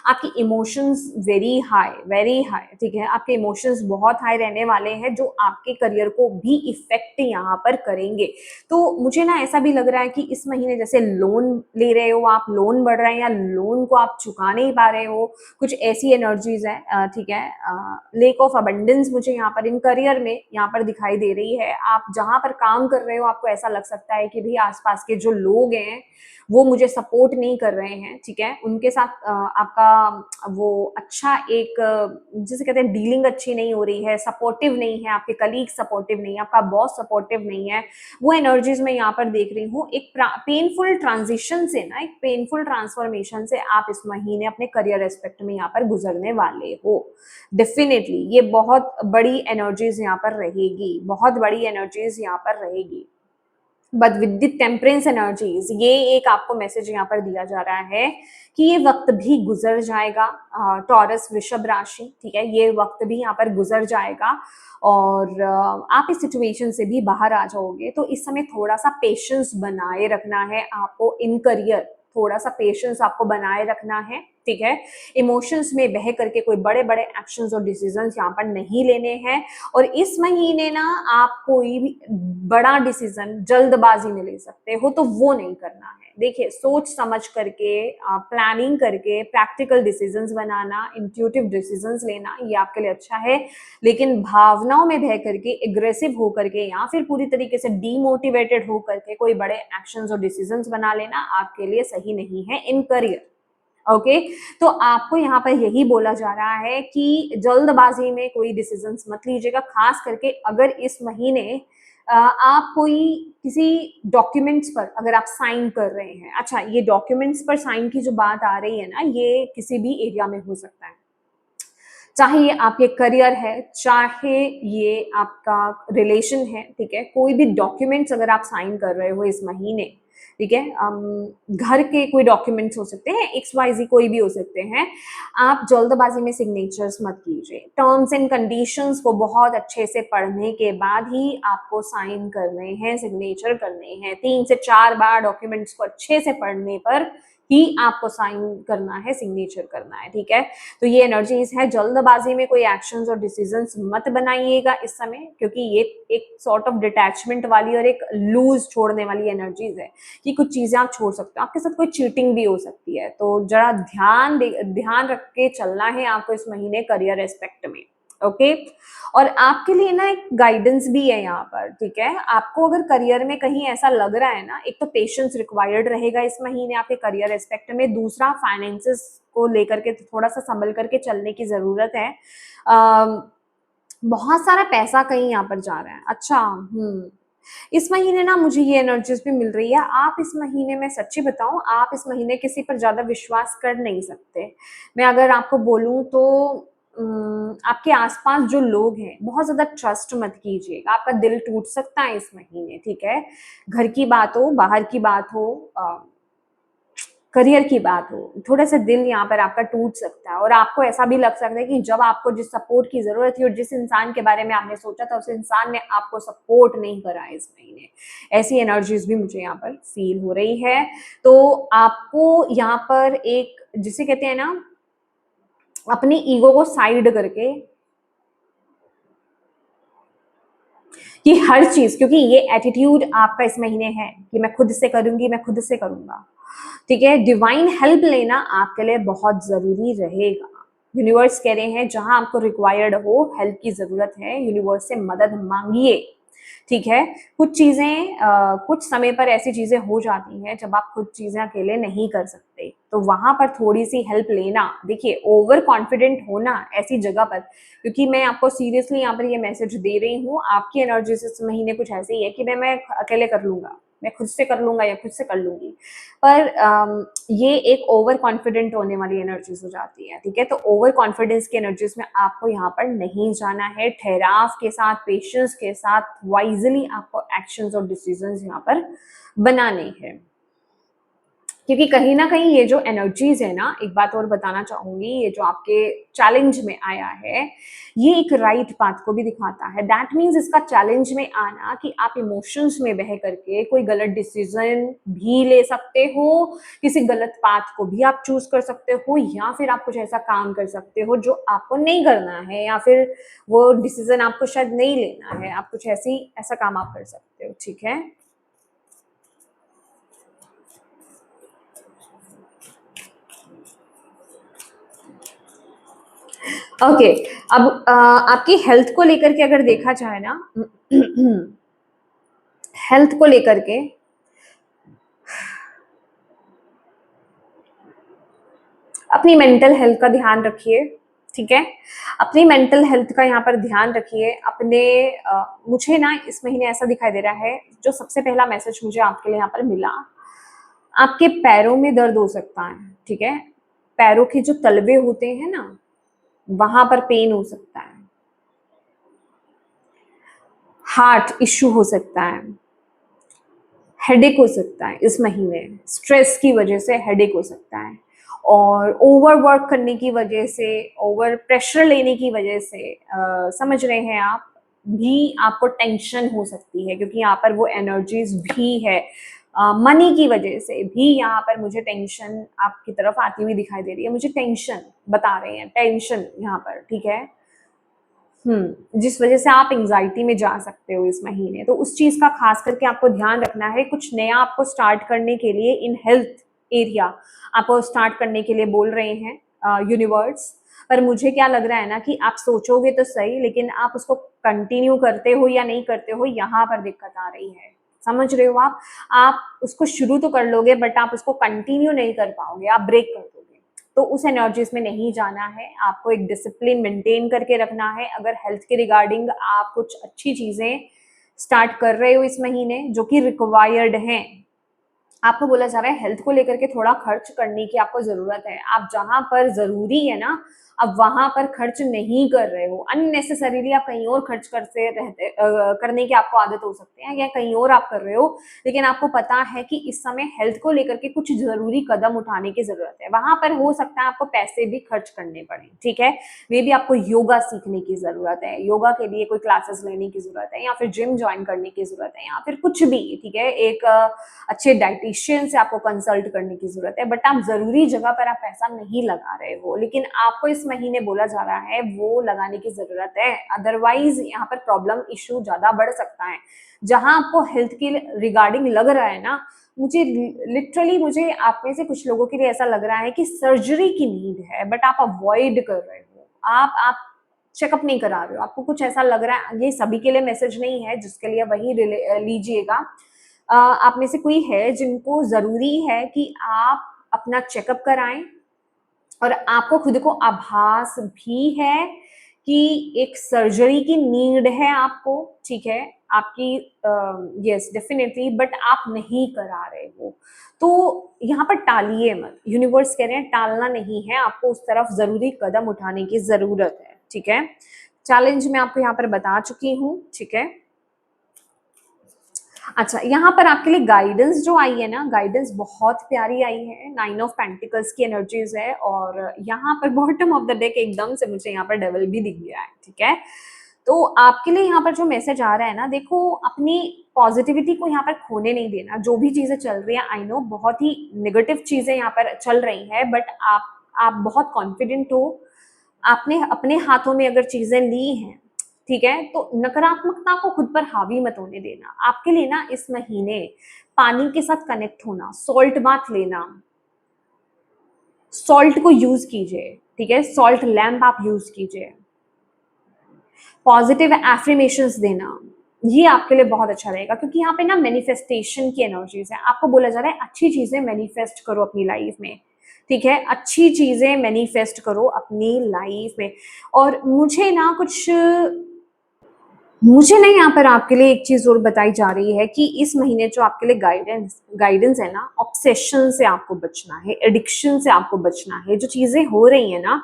आपकी इमोशंस वेरी हाई, ठीक है? आपके इमोशंस बहुत हाई रहने वाले हैं, जो आपके करियर को भी इफेक्ट यहाँ पर करेंगे। तो मुझे ना ऐसा भी लग रहा है कि इस महीने जैसे लोन ले रहे हो आप, लोन बढ़ रहे हैं या लोन को आप चुका नहीं पा रहे हो, कुछ ऐसी एनर्जीज है, ठीक है? लेक ऑफ अबंडेंस मुझे यहाँ पर इन करियर में यहाँ पर दिखाई दे रही है। आप जहाँ पर काम कर रहे हो, आपको ऐसा लग सकता है कि भाई आसपास के जो लोग हैं वो मुझे सपोर्ट नहीं कर रहे हैं, ठीक है? उनके साथ आपका वो अच्छा एक जिसे कहते हैं डीलिंग अच्छी नहीं हो रही है, सपोर्टिव नहीं है, आपके कलीग सपोर्टिव नहीं है, आपका बॉस सपोर्टिव नहीं है। वो एनर्जीज मैं यहाँ पर देख रही हूँ। एक पेनफुल ट्रांजिशन से ना, एक पेनफुल ट्रांसफॉर्मेशन से आप इस महीने अपने करियर एस्पेक्ट में यहाँ पर गुजरने वाले हो। डेफिनेटली ये बहुत बड़ी एनर्जीज यहाँ पर रहेगी, बहुत बड़ी एनर्जीज यहाँ पर रहेगी। But with the temperance energies, ये एक आपको मैसेज यहाँ पर दिया जा रहा है कि ये वक्त भी गुजर जाएगा। टॉरस वृषभ राशि, ठीक है? ये वक्त भी यहाँ पर गुजर जाएगा और आप इस सिचुएशन से भी बाहर आ जाओगे। तो इस समय थोड़ा सा पेशेंस बनाए रखना है आपको इन करियर, थोड़ा सा पेशेंस आपको बनाए रखना है, ठीक है? इमोशंस में बह करके कोई बड़े बड़े एक्शंस और डिसीजंस यहाँ पर नहीं लेने हैं। और इस महीने ना आप कोई भी बड़ा डिसीजन जल्दबाजी में ले सकते हो, तो वो नहीं करना है। देखिए, सोच समझ करके, प्लानिंग करके प्रैक्टिकल डिसीजंस बनाना, इंट्यूटिव डिसीजंस लेना, ये आपके लिए अच्छा है। लेकिन भावनाओं में बह करके, एग्रेसिव हो करके या फिर पूरी तरीके से डीमोटिवेटेड हो करके कोई बड़े एक्शंस और डिसीजंस बना लेना आपके लिए सही नहीं है इन करियर। ओके, तो आपको यहाँ पर यही बोला जा रहा है कि जल्दबाजी में कोई डिसीजंस मत लीजिएगा, खास करके अगर इस महीने आप कोई किसी डॉक्यूमेंट्स पर अगर आप साइन कर रहे हैं। अच्छा, ये डॉक्यूमेंट्स पर साइन की जो बात आ रही है ना, ये किसी भी एरिया में हो सकता है, चाहे ये आपके करियर है, चाहे ये आपका रिलेशन है, ठीक है? कोई भी डॉक्यूमेंट्स अगर आप साइन कर रहे हो इस महीने, ठीक है? घर के कोई डॉक्यूमेंट्स हो सकते हैं, XYZ कोई भी हो सकते हैं। आप जल्दबाजी में सिग्नेचर्स मत कीजिए। टर्म्स एंड कंडीशंस को बहुत अच्छे से पढ़ने के बाद ही आपको साइन करने हैं, सिग्नेचर करने हैं। 3 से 4 बार डॉक्यूमेंट्स को अच्छे से पढ़ने पर ही आपको साइन करना है, सिग्नेचर करना है, ठीक है? तो ये एनर्जीज है, जल्दबाजी में कोई एक्शंस और डिसीजंस मत बनाइएगा इस समय, क्योंकि ये एक सॉर्ट ऑफ डिटैचमेंट वाली और एक लूज छोड़ने वाली एनर्जीज है कि कुछ चीजें आप छोड़ सकते हो। आपके साथ कोई चीटिंग भी हो सकती है, तो जरा ध्यान रख के चलना है आपको इस महीने करियर एस्पेक्ट में। ओके, और आपके लिए ना एक गाइडेंस भी है यहाँ पर, ठीक है? आपको अगर करियर में कहीं ऐसा लग रहा है ना, एक तो पेशेंस रिक्वायर्ड रहेगा इस महीने आपके करियर एस्पेक्ट में, दूसरा फाइनेंसेस को लेकर के थोड़ा सा संभल करके चलने की जरूरत है। बहुत सारा पैसा कहीं यहाँ पर जा रहा है। अच्छा, इस महीने ना मुझे ये एनर्जीज भी मिल रही है। आप इस महीने में सच्ची बताऊं, आप इस महीने किसी पर ज्यादा विश्वास कर नहीं सकते। मैं अगर आपको बोलूं तो आपके आसपास जो लोग हैं, बहुत ज्यादा ट्रस्ट मत कीजिएगा, आपका दिल टूट सकता है इस महीने, ठीक है? घर की बात हो, बाहर की बात हो, करियर की बात हो, थोड़ा सा दिल यहाँ पर आपका टूट सकता है और आपको ऐसा भी लग सकता है कि जब आपको जिस सपोर्ट की जरूरत थी और जिस इंसान के बारे में आपने सोचा था, उस इंसान ने आपको सपोर्ट नहीं करा इस महीने। ऐसी एनर्जीज भी मुझे यहाँ पर फील हो रही है। तो आपको यहाँ पर एक, जिसे कहते हैं ना, अपनी ईगो को साइड करके कि हर चीज, क्योंकि ये एटीट्यूड आपका इस महीने है कि मैं खुद से करूंगी, मैं खुद से करूंगा, ठीक है? डिवाइन हेल्प लेना आपके लिए बहुत जरूरी रहेगा। यूनिवर्स कह रहे हैं जहां आपको रिक्वायर्ड हो, हेल्प की जरूरत है, यूनिवर्स से मदद मांगिए। ठीक है। कुछ चीजें कुछ समय पर ऐसी चीजें हो जाती हैं जब आप खुद चीजें अकेले नहीं कर सकते, तो वहां पर थोड़ी सी हेल्प लेना। देखिए, ओवर कॉन्फिडेंट होना ऐसी जगह पर, क्योंकि मैं आपको सीरियसली यहाँ पर ये मैसेज दे रही हूँ, आपकी एनर्जी इस महीने कुछ ऐसी है कि मैं अकेले कर लूंगा, मैं खुद से कर लूंगा या खुद से कर लूंगी। पर ये एक ओवर कॉन्फिडेंट होने वाली एनर्जीज हो जाती है, ठीक है। तो ओवर कॉन्फिडेंस की एनर्जीज में आपको यहाँ पर नहीं जाना है। ठहराव के साथ, पेशेंस के साथ, वाइजली आपको एक्शंस और डिसीजंस यहाँ पर बनाने हैं, क्योंकि कहीं ना कहीं ये जो एनर्जीज है ना, एक बात और बताना चाहूंगी, ये जो आपके चैलेंज में आया है, ये एक राइट पाथ को भी दिखाता है। दैट मीन्स इसका चैलेंज में आना कि आप इमोशंस में बह करके कोई गलत डिसीजन भी ले सकते हो, किसी गलत पाथ को भी आप चूज कर सकते हो, या फिर आप कुछ ऐसा काम कर सकते हो जो आपको नहीं करना है, या फिर वो डिसीजन आपको शायद नहीं लेना है, आप कुछ ऐसा काम आप कर सकते हो, ठीक है। ओके, अब आपकी हेल्थ को लेकर के अगर देखा जाए ना, हेल्थ को लेकर के अपनी मेंटल हेल्थ का ध्यान रखिए, ठीक है। अपनी मेंटल हेल्थ का यहाँ पर ध्यान रखिए। अपने मुझे ना इस महीने ऐसा दिखाई दे रहा है, जो सबसे पहला मैसेज मुझे आपके लिए यहाँ पर मिला, आपके पैरों में दर्द हो सकता है, ठीक है। पैरों के जो तलवे होते हैं ना, वहां पर पेन हो सकता है, हार्ट इश्यू हो सकता है, हेडेक हो सकता है इस महीने, स्ट्रेस की वजह से हेडेक हो सकता है, और ओवर वर्क करने की वजह से, ओवर प्रेशर लेने की वजह से, समझ रहे हैं आप, भी आपको टेंशन हो सकती है, क्योंकि यहाँ पर वो एनर्जीज भी है। मनी की वजह से भी यहाँ पर मुझे टेंशन आपकी तरफ आती हुई दिखाई दे रही है, मुझे टेंशन बता रहे हैं, टेंशन यहाँ पर, ठीक है। जिस वजह से आप एंजाइटी में जा सकते हो इस महीने, तो उस चीज का खास करके आपको ध्यान रखना है। कुछ नया आपको स्टार्ट करने के लिए इन हेल्थ एरिया आपको स्टार्ट करने के लिए बोल रहे हैं यूनिवर्स। पर मुझे क्या लग रहा है ना, कि आप सोचोगे तो सही, लेकिन आप उसको कंटिन्यू करते हो या नहीं करते हो, यहाँ पर दिक्कत आ रही है। समझ रहे हो आप उसको शुरू तो कर लोगे, बट आप उसको कंटिन्यू नहीं कर पाओगे, आप ब्रेक कर दोगे। तो उस एनर्जीज में नहीं जाना है, आपको एक डिसिप्लिन मेंटेन करके रखना है। अगर हेल्थ के रिगार्डिंग आप कुछ अच्छी चीजें स्टार्ट कर रहे हो इस महीने जो कि रिक्वायर्ड हैं, आपको बोला जा रहा है हेल्थ को लेकर के थोड़ा खर्च करने की आपको जरूरत है। आप जहां पर जरूरी है ना, अब वहां पर खर्च नहीं कर रहे हो, अननेसेसरीली आप कहीं और खर्च करते रहते करने की आपको आदत हो सकती है, या कहीं और आप कर रहे हो, लेकिन आपको पता है कि इस समय हेल्थ को लेकर के कुछ जरूरी कदम उठाने की जरूरत है। वहां पर हो सकता है आपको पैसे भी खर्च करने पड़े, ठीक है। मे भी आपको योगा सीखने की जरूरत है, योगा के लिए कोई क्लासेस लेने की जरूरत है, या फिर जिम ज्वाइन करने की जरूरत है, या फिर कुछ भी, ठीक है। एक अच्छे डाइटिशियन से आपको कंसल्ट करने की जरूरत है, बट आप जरूरी जगह पर आप पैसा नहीं लगा रहे हो, लेकिन आपको इस महीने बोला जा रहा है वो लगाने की जरूरत है। अदरवाइज यहाँ पर प्रॉब्लम इशू ज्यादा बढ़ सकता है। जहां आपको हेल्थ के रिगार्डिंग लग रहा है ना, मुझे लिटरली, मुझे आप में से कुछ लोगों के लिए ऐसा लग रहा है कि सर्जरी की नीड है, बट आप अवॉइड कर रहे हो, आप चेकअप नहीं करा रहे हो, आपको कुछ ऐसा लग रहा है। ये सभी के लिए मैसेज नहीं है, जिसके लिए वही लीजिएगा। आप में से कोई है जिनको जरूरी है कि आप अपना चेकअप कराएं, और आपको खुद को आभास भी है कि एक सर्जरी की नीड है आपको, ठीक है, आपकी, यस डेफिनेटली, बट आप नहीं करा रहे हो। तो यहाँ पर टालिए मत, यूनिवर्स कह रहे हैं टालना नहीं है, आपको उस तरफ जरूरी कदम उठाने की जरूरत है, ठीक है। चैलेंज मैं आपको यहाँ पर बता चुकी हूँ, ठीक है। अच्छा, यहाँ पर आपके लिए गाइडेंस जो आई है ना, गाइडेंस बहुत प्यारी आई है। 9 ऑफ पेंटिकल्स की एनर्जीज है, और यहाँ पर बॉटम ऑफ द डेक एकदम से मुझे यहाँ पर डेविल भी दिख गया है, ठीक है। तो आपके लिए यहाँ पर जो मैसेज आ रहा है ना, देखो, अपनी पॉजिटिविटी को यहाँ पर खोने नहीं देना। जो भी चीजें चल रही है, आई नो बहुत ही नेगेटिव चीजें यहाँ पर चल रही है, बट आप बहुत कॉन्फिडेंट हो, आपने अपने हाथों में अगर चीजें ली हैं, ठीक है, तो नकारात्मकता को खुद पर हावी मत होने देना। आपके लिए ना इस महीने पानी के साथ कनेक्ट होना, सॉल्ट बाथ लेना, सॉल्ट को यूज कीजिए, ठीक है, सॉल्ट लैम्प आप यूज कीजिए, पॉजिटिव एफर्मेशंस देना, ये आपके लिए बहुत अच्छा रहेगा, क्योंकि यहाँ पे ना मैनिफेस्टेशन की एनर्जीज है। आपको बोला जा रहा है अच्छी चीजें मैनिफेस्ट करो अपनी लाइफ में, ठीक है, अच्छी चीजें मैनिफेस्ट करो अपनी लाइफ में। और मुझे ना यहाँ पर आपके लिए एक चीज और बताई जा रही है कि इस महीने जो आपके लिए गाइडेंस गाइडेंस है ना, ऑब्सेशन से आपको बचना है, एडिक्शन से आपको बचना है। जो चीजें हो रही है ना,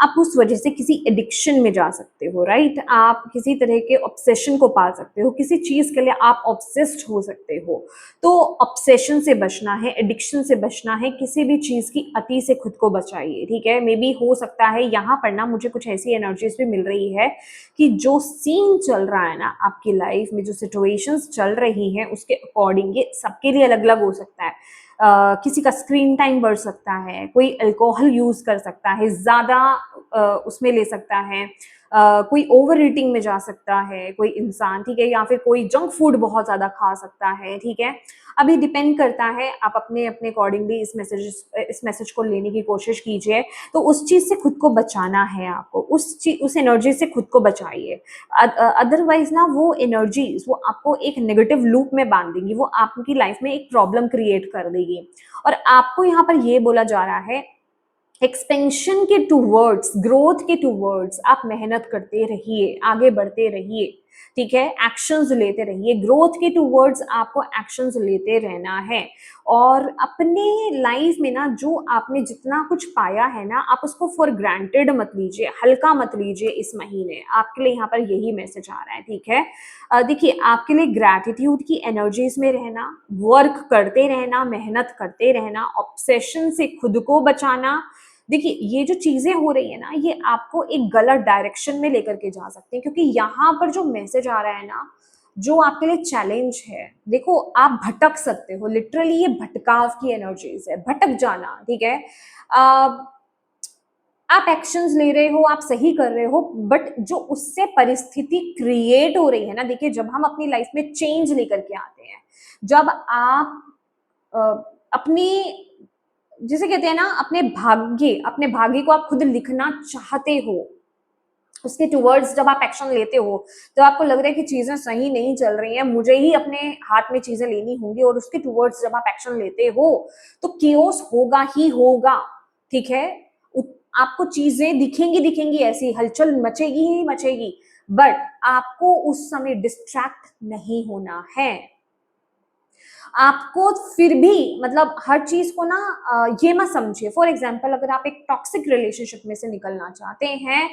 आप उस वजह से किसी एडिक्शन में जा सकते हो, राइट। आप किसी तरह के ऑब्सेशन को पा सकते हो, किसी चीज के लिए आप ऑब्सेस्ड हो सकते हो। तो ऑब्सेशन से बचना है, एडिक्शन से बचना है, किसी भी चीज की अति से खुद को बचाइए, ठीक है। मे बी हो सकता है यहाँ पर ना मुझे कुछ ऐसी एनर्जीज भी मिल रही है कि जो सीन चल रहा है ना आपकी लाइफ में, जो सिचुएशंस चल रही हैं, उसके अकॉर्डिंग ये सबके लिए अलग अलग हो सकता है। किसी का स्क्रीन टाइम बढ़ सकता है, कोई अल्कोहल यूज कर सकता है, ज्यादा उसमें ले सकता है, कोई ओवर ईटिंग में जा सकता है कोई इंसान, ठीक है, या फिर कोई जंक फूड बहुत ज्यादा खा सकता है, ठीक है। अभी डिपेंड करता है, आप अपने अपने अकॉर्डिंगली इस मैसेज को लेने की कोशिश कीजिए। तो उस चीज से खुद को बचाना है आपको, उस एनर्जी से खुद को बचाइए। अदरवाइज ना वो एनर्जीज वो आपको एक नेगेटिव लूप में बांध देंगी, वो आपकी लाइफ में एक प्रॉब्लम क्रिएट कर देगी। और आपको यहाँ पर ये बोला जा रहा है, एक्सपेंशन के टूवर्ड्स, ग्रोथ के टूवर्ड्स आप मेहनत करते रहिए, आगे बढ़ते रहिए, ठीक है, एक्शंस लेते रहिए। ग्रोथ के टूवर्ड्स आपको एक्शंस लेते रहना है। और अपने लाइफ में ना जो आपने जितना कुछ पाया है ना, आप उसको फॉर ग्रांटेड मत लीजिए, हल्का मत लीजिए। इस महीने आपके लिए यहाँ पर यही मैसेज आ रहा है, ठीक है। देखिए, आपके लिए ग्रैटिट्यूड की एनर्जीज में रहना, वर्क करते रहना, मेहनत करते रहना, ऑब्सेशन से खुद को बचाना। देखिए, ये जो चीजें हो रही है ना, ये आपको एक गलत डायरेक्शन में लेकर के जा सकते हैं, क्योंकि यहाँ पर जो मैसेज आ रहा है ना, जो आपके लिए चैलेंज है, देखो आप भटक सकते हो, लिटरली ये भटकाव की एनर्जीज है, भटक जाना, ठीक है। आप एक्शंस ले रहे हो, आप सही कर रहे हो, बट जो उससे परिस्थिति क्रिएट हो रही है ना, देखिए जब हम अपनी लाइफ में चेंज लेकर के आते हैं, जब आप अ, अपनी, जिसे कहते हैं ना, अपने भाग्य को आप खुद लिखना चाहते हो, उसके टूवर्ड्स जब आप एक्शन लेते हो, तो आपको लग रहा है कि चीजें सही नहीं चल रही हैं, मुझे ही अपने हाथ में चीजें लेनी होंगी, और उसके टूवर्ड्स जब आप एक्शन लेते हो तो केओस होगा ही होगा, ठीक है। आपको चीजें दिखेंगी, ऐसी हलचल मचेगी ही मचेगी, बट आपको उस समय डिस्ट्रैक्ट नहीं होना है। आपको फिर भी, मतलब हर चीज को ना ये मत समझिए। फॉर एग्जाम्पल, अगर आप एक टॉक्सिक रिलेशनशिप में से निकलना चाहते हैं,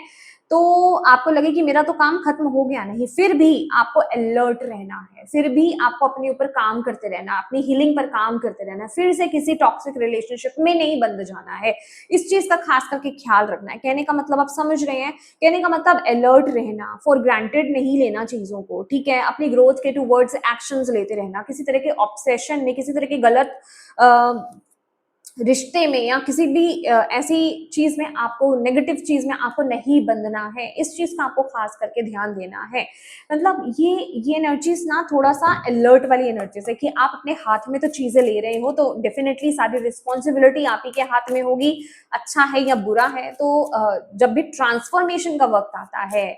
तो आपको लगे कि मेरा तो काम खत्म हो गया, नहीं, फिर भी आपको अलर्ट रहना है, फिर भी आपको अपने ऊपर काम करते रहना, अपनी हीलिंग पर काम करते रहना, फिर से किसी टॉक्सिक रिलेशनशिप में नहीं बंध जाना है। इस चीज का खास करके ख्याल रखना है। कहने का मतलब आप समझ रहे हैं, कहने का मतलब अलर्ट रहना, फॉर ग्रांटेड नहीं लेना चीजों को, ठीक है। अपनी ग्रोथ के टूवर्ड्स एक्शंस लेते रहना, किसी तरह के ऑब्सेशन में, किसी तरह के गलत रिश्ते में, या किसी भी ऐसी चीज में, आपको नेगेटिव चीज में आपको नहीं बंधना है। इस चीज का आपको खास करके ध्यान देना है। मतलब ये एनर्जीज ना थोड़ा सा अलर्ट वाली एनर्जीज है, कि आप अपने हाथ में तो चीजें ले रहे हो, तो डेफिनेटली सारी रिस्पॉन्सिबिलिटी आप ही के हाथ में होगी, अच्छा है या बुरा है। तो जब भी ट्रांसफॉर्मेशन का वक्त आता है,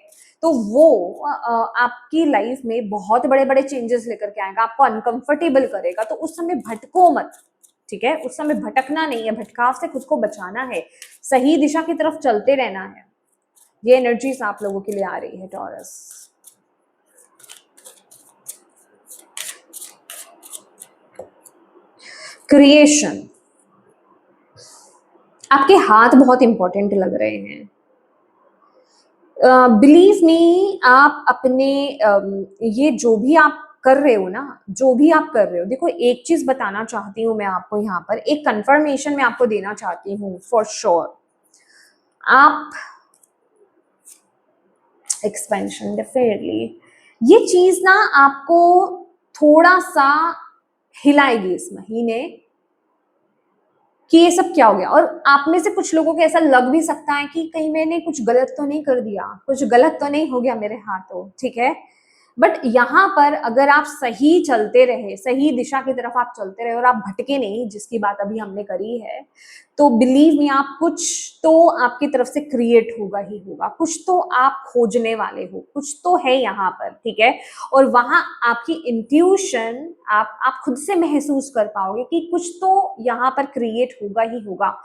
तो वो आपकी लाइफ में बहुत बड़े बड़े चेंजेस लेकर के आएगा, आपको अनकंफर्टेबल करेगा। तो उस समय भटको मत, ठीक है, उस समय भटकना नहीं है, भटकाव से खुद को बचाना है, सही दिशा की तरफ चलते रहना है। ये एनर्जीज आप लोगों के लिए आ रही है, टॉरस। क्रिएशन, आपके हाथ बहुत इंपॉर्टेंट लग रहे हैं। बिलीव मी, आप अपने ये जो भी आप कर रहे हो ना, जो भी आप कर रहे हो, देखो एक चीज बताना चाहती हूँ मैं आपको, यहाँ पर एक कंफर्मेशन मैं आपको देना चाहती हूँ फॉर श्योर। आप एक्सपेंशन, डेफिनेटली ये चीज ना आपको थोड़ा सा हिलाएगी इस महीने, कि ये सब क्या हो गया। और आप में से कुछ लोगों को ऐसा लग भी सकता है कि कहीं मैंने कुछ गलत तो नहीं कर दिया, कुछ गलत तो नहीं हो गया मेरे हाथों, ठीक है। बट यहाँ पर अगर आप सही चलते रहे, सही दिशा की तरफ आप चलते रहे और आप भटके नहीं, जिसकी बात अभी हमने करी है, तो बिलीव मी आप कुछ तो आपकी तरफ से क्रिएट होगा ही होगा, कुछ तो आप खोजने वाले हो, कुछ तो है यहाँ पर, ठीक है। और वहां आपकी इंट्यूशन, आप खुद से महसूस कर पाओगे कि कुछ तो यहाँ पर क्रिएट होगा ही होगा।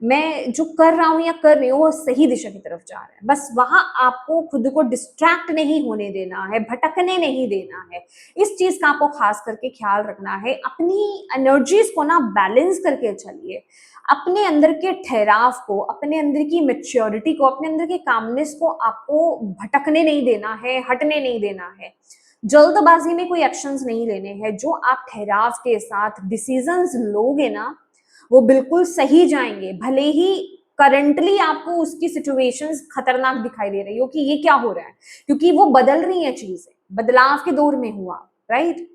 मैं जो कर रहा हूं या कर रही हूँ वो सही दिशा की तरफ जा रहा है। बस वहां आपको खुद को डिस्ट्रैक्ट नहीं होने देना है, भटकने नहीं देना है। इस चीज का आपको खास करके ख्याल रखना है। अपनी एनर्जीज को ना बैलेंस करके चलिए। अपने अंदर के ठहराव को, अपने अंदर की मेच्योरिटी को, अपने अंदर के कामनेस को आपको भटकने नहीं देना है, हटने नहीं देना है। जल्दबाजी में कोई एक्शंस नहीं लेने हैं। जो आप ठहराव के साथ डिसीजंस लोगे ना, वो बिल्कुल सही जाएंगे। भले ही करंटली आपको उसकी सिचुएशंस खतरनाक दिखाई दे रही हो कि ये क्या हो रहा है, क्योंकि वो बदल रही है चीजें, बदलाव के दौर में हुआ, राइट।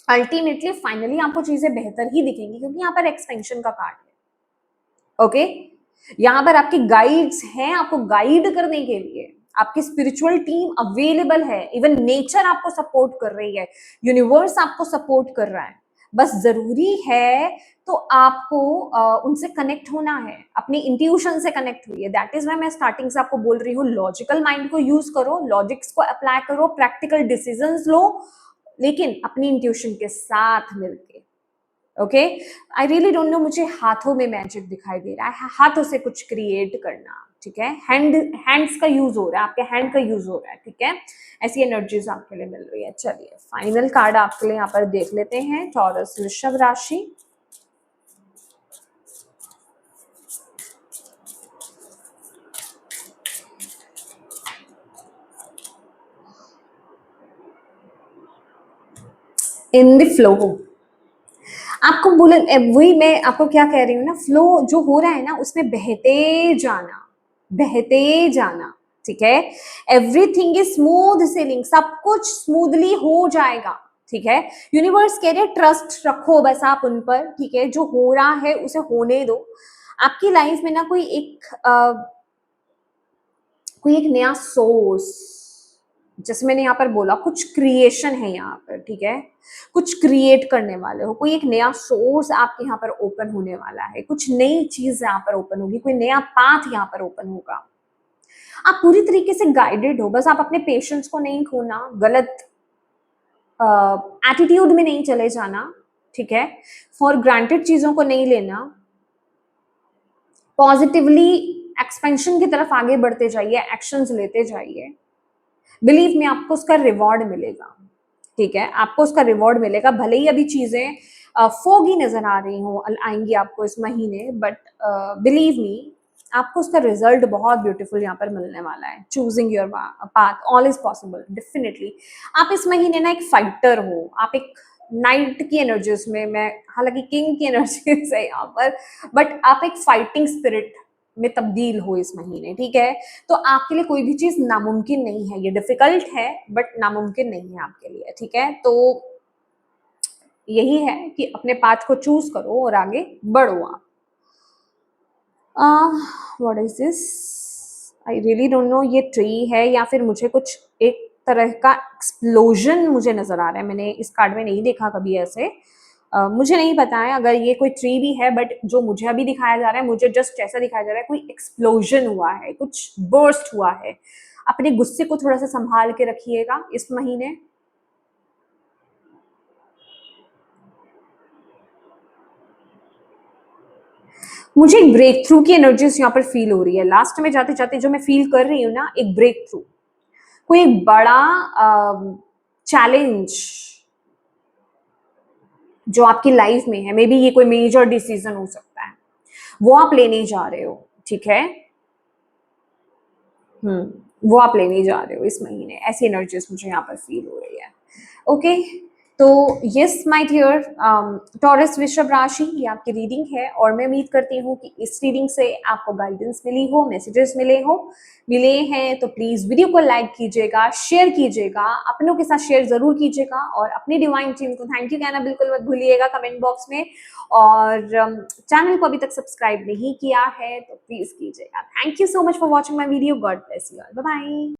अल्टीमेटली फाइनली आपको चीजें बेहतर ही दिखेंगी, क्योंकि यहाँ पर एक्सपेंशन का कार्ड है। ओके, यहाँ पर आपके गाइड्स हैं आपको गाइड करने के लिए। आपकी स्पिरिचुअल टीम अवेलेबल है, इवन नेचर आपको सपोर्ट कर रही है, यूनिवर्स आपको सपोर्ट कर रहा है। बस जरूरी है तो आपको उनसे कनेक्ट होना है, अपनी इंट्यूशन से कनेक्ट हुई है। दैट इज वाई मैं स्टार्टिंग से आपको बोल रही हूँ, लॉजिकल माइंड को यूज करो, लॉजिक्स को अप्लाई करो, प्रैक्टिकल डिसीजंस लो, लेकिन अपनी इंट्यूशन के साथ मिलके। Okay, I really don't know, मुझे हाथों में मैजिक दिखाई दे रहा है, हाथों से कुछ क्रिएट करना, ठीक है। हैंड्स का यूज हो रहा है, आपके हैंड का यूज हो रहा है, ठीक है। ऐसी एनर्जीज आपके लिए मिल रही है। चलिए फाइनल कार्ड आपके लिए यहाँ पर देख लेते हैं, टॉरस वृषभ राशि। इन द फ्लो, आपको बोले वही मैं आपको क्या कह रही हूँ ना, फ्लो जो हो रहा है ना उसमें बहते जाना, बहते जाना, ठीक है। एवरीथिंग इज स्मूथ सेलिंग, सब कुछ स्मूथली हो जाएगा, ठीक है। यूनिवर्स कह रहे ट्रस्ट रखो बस आप उन पर, ठीक है। जो हो रहा है उसे होने दो। आपकी लाइफ में ना कोई एक नया सोर्स, जैसे मैंने यहाँ पर बोला, कुछ क्रिएशन है यहाँ पर, ठीक है। कुछ क्रिएट करने वाले हो, कोई एक नया सोर्स आपके यहाँ पर ओपन होने वाला है, कुछ नई चीज यहाँ पर ओपन होगी, कोई नया पाथ यहाँ पर ओपन होगा। आप पूरी तरीके से गाइडेड हो, बस आप अपने पेशेंस को नहीं खोना, गलत एटीट्यूड में नहीं चले जाना, ठीक है। फॉर ग्रांटेड चीजों को नहीं लेना, पॉजिटिवली एक्सपेंशन की तरफ आगे बढ़ते जाइए, एक्शंस लेते जाइए। बिलीव में आपको उसका रिवॉर्ड मिलेगा, ठीक है। आपको उसका रिवॉर्ड मिलेगा, भले ही अभी चीजें फोगी नजर आ रही हो, आएंगी आपको इस महीने, बट बिलीव मी आपको उसका रिजल्ट बहुत ब्यूटीफुल यहाँ पर मिलने वाला है। Choosing your path, all is possible, definitely. आप इस महीने ना एक फाइटर हो, आप एक नाइट की एनर्जीज में, मैं हालांकि किंग की एनर्जीज है यहाँ पर, बट आप एक फाइटिंग स्पिरिट में तब्दील हो इस महीने, ठीक है। तो आपके लिए कोई भी चीज नामुमकिन नहीं है, ये डिफिकल्ट है बट नामुमकिन नहीं है आपके लिए, ठीक है। तो यही है कि अपने पाथ को चूज करो और आगे बढ़ो आप। What is this, I really don't know, ये ट्री है या फिर मुझे कुछ एक तरह का एक्सप्लोजन मुझे नजर आ रहा है। मैंने इस कार्ड में नहीं देखा कभी ऐसे, मुझे नहीं पता है अगर ये कोई ट्री भी है, बट जो मुझे अभी दिखाया जा रहा है, मुझे जस्ट ऐसा दिखाया जा रहा है कोई एक्सप्लोजन हुआ है, कुछ बर्स्ट हुआ है। अपने गुस्से को थोड़ा सा संभाल के रखिएगा इस महीने। मुझे एक ब्रेक थ्रू की एनर्जीज यहाँ पर फील हो रही है। लास्ट में जाते जाते जो मैं फील कर रही हूँ ना, एक ब्रेक थ्रू, कोई एक बड़ा चैलेंज जो आपकी लाइफ में है, मे बी ये कोई मेजर डिसीजन हो सकता है, वो आप लेने जा रहे हो, ठीक है। वो आप लेने जा रहे हो इस महीने, ऐसी एनर्जीज मुझे यहाँ पर फील हो रही है। ओके, तो यस माय डियर टॉरस वृषभ राशि, ये आपकी रीडिंग है और मैं उम्मीद करती हूँ कि इस रीडिंग से आपको गाइडेंस मिली हो, मैसेजेस मिले हैं तो प्लीज वीडियो को लाइक कीजिएगा, शेयर कीजिएगा, अपनों के साथ शेयर जरूर कीजिएगा, और अपनी डिवाइन टीम को थैंक यू कहना बिल्कुल मत भूलिएगा कमेंट बॉक्स में। और चैनल को अभी तक सब्सक्राइब नहीं किया है तो प्लीज कीजिएगा। Thank you so much for watching my video, God bless you all, bye bye.